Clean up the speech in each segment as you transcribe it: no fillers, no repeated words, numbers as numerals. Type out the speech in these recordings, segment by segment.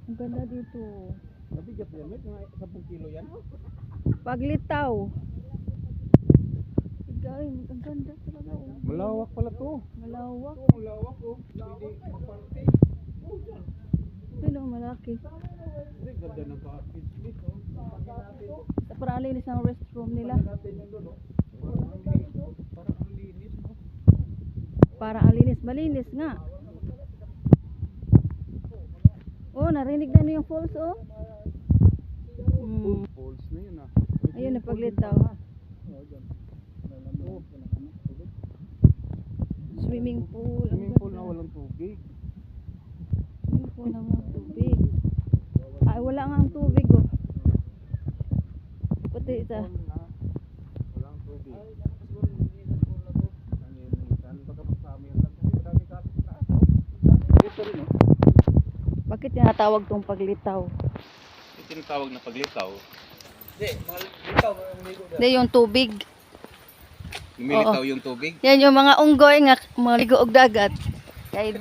Ang ganda dito. Mabigat yan, may mga 10 kilo yan. Paglitaw. Igay, ang ganda talaga. Malawak pala to. Malawak. Malawak oh. Pwede magparty. Ito malaki. Hindi, ganda ng package dito. Parang linis ng restroom nila. Parang ang linis, no? Parang ang linis. Malinis nga. Oh, narinig na niyo yung falls, oh. Falls na yun ah. Ayun, napaglitaw. Swimming pool. Swimming pool na walang tubig. Swimming pool na walang tubig. Ay, wala nga ang tubig, oh. Pati ito. Walang tubig. Baka magsama yan lang. Kasi marami kasi sa taas. Dito rin oh. Bakit tinatawag tong paglitaw? Tinatawag na paglitaw. Hindi, mga litaw. Hindi, yung tubig. Lumilitaw yung tubig. Yan yung mga unggoy nga, mga ligo og dagat. Kaya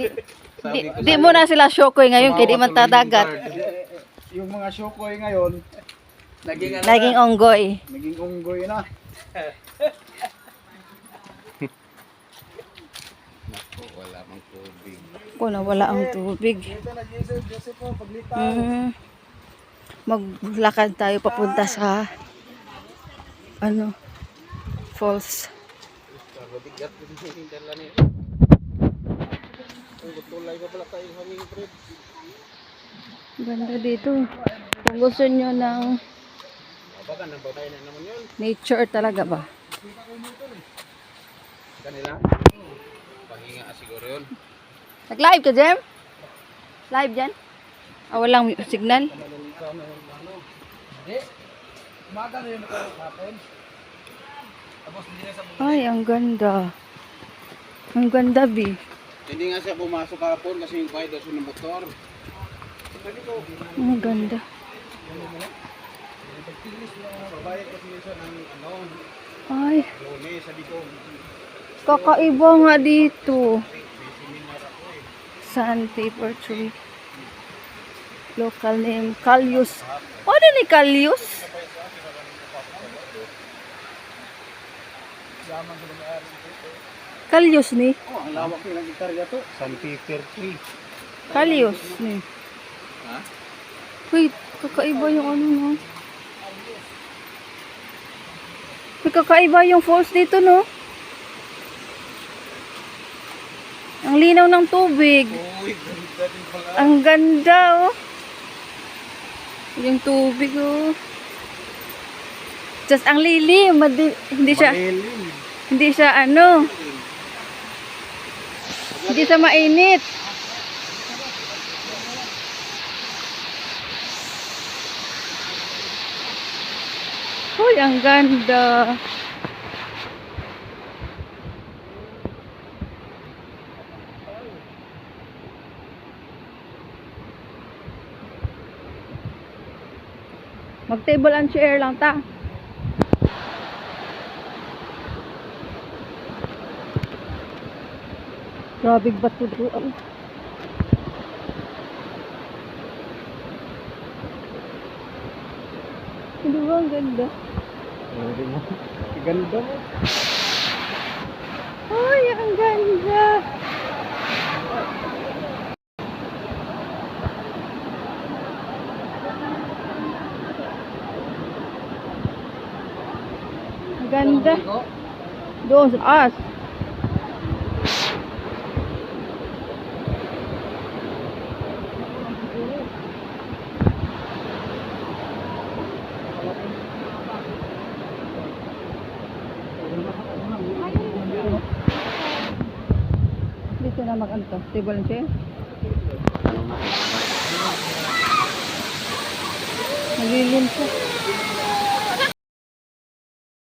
Sabi ko di mo na sila syokoy ngayon, kaya di man ta dagat. Yung mga syokoy ngayon, Naging unggoy. naging unggoy na. Naku, wala mang tubig. Kung nawala ang tubig. Ito na, Joseph po, paglitaw. Maglakad tayo papunta sa ano, falls. Mabigat yung dala niya. Tulay pa pala tayo humming trip. Ganda dito. Kung gusto nyo ng Baka nang babae na naman yun. nature talaga ba? Kanila? Pahinga siguro yun. Nag-live ka, Jem? Live dyan? Ah, walang signal? Malilikaw na yung ano. Hindi. Umaga na yun natin. Tapos hindi na sa buhay. Ay, ang ganda. Ang ganda, Bi. Hindi nga siya pumasok kahapon kasi yung bayad daw siya ng motor. Ang ganda. Babayad kasi siya ng ano, Ay, Lunes, sabi ko. kakaiba nga dito. Sandpaper tree. Local name, Calius. Ano ni Calius? Calius ni? Oh, ang lawak nilang ikarya to. San Peter Tree. Calius ni. Ha? Wait, kakaiba yung ano no? May kakaiba yung falls dito no? Ang linaw ng tubig. Uy, ganda din pala. Ang ganda oh. Yung tubig oh. Just ang lilim, hindi siya Malilim. hindi siya ano, hindi siya mainit. Uy, ang ganda. Mag-table and chair lang ta. Grabe bato doon. Hindi ba ang ganda? Ganda mo. Ay, ang ganda. Ang ganda. Doon sa taas. Dito na makanto. Table and chair. Nalilim siya.